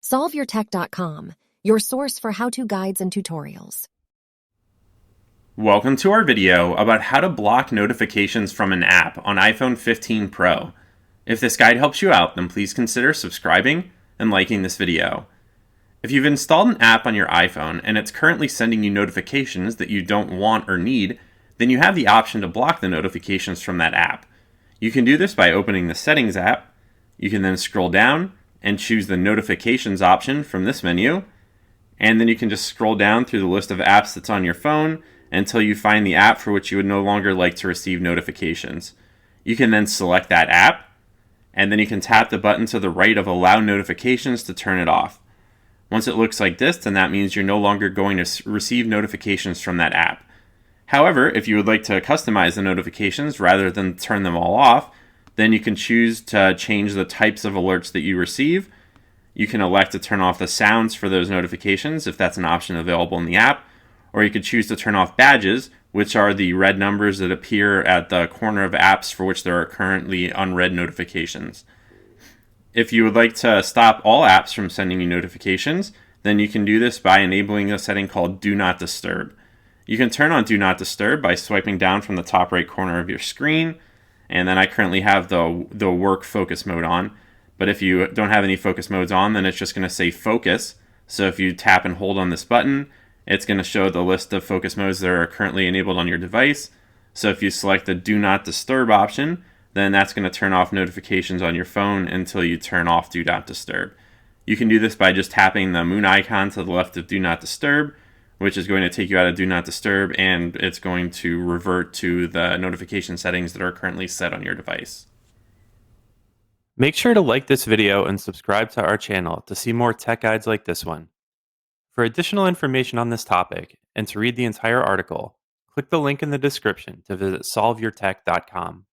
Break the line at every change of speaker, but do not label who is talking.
SolveYourTech.com, your source for how-to guides and tutorials.
Welcome to our video about how to block notifications from an app on iPhone 15 Pro. If this guide helps you out, then please consider subscribing and liking this video. If you've installed an app on your iPhone and it's currently sending you notifications that you don't want or need, then you have the option to block the notifications from that app. You can do this by opening the Settings app. You can then scroll down and choose the Notifications option from this menu, and then you can just scroll down through the list of apps that's on your phone until you find the app for which you would no longer like to receive notifications. You can then select that app, and then you can tap the button to the right of Allow Notifications to turn it off. Once it looks like this, then that means you're no longer going to receive notifications from that app. However, if you would like to customize the notifications rather than turn them all off, then you can choose to change the types of alerts that you receive. You can elect to turn off the sounds for those notifications if that's an option available in the app, or you could choose to turn off badges, which are the red numbers that appear at the corner of apps for which there are currently unread notifications. If you would like to stop all apps from sending you notifications, then you can do this by enabling a setting called Do Not Disturb. You can turn on Do Not Disturb by swiping down from the top right corner of your screen, and then I currently have the work focus mode on. But if you don't have any focus modes on, then it's just going to say focus. So if you tap and hold on this button, it's going to show the list of focus modes that are currently enabled on your device. So if you select the Do Not Disturb option, then that's going to turn off notifications on your phone until you turn off Do Not Disturb. You can do this by just tapping the moon icon to the left of Do Not Disturb, which is going to take you out of Do Not Disturb, and it's going to revert to the notification settings that are currently set on your device.
Make sure to like this video and subscribe to our channel to see more tech guides like this one. For additional information on this topic and to read the entire article, click the link in the description to visit SolveYourTech.com.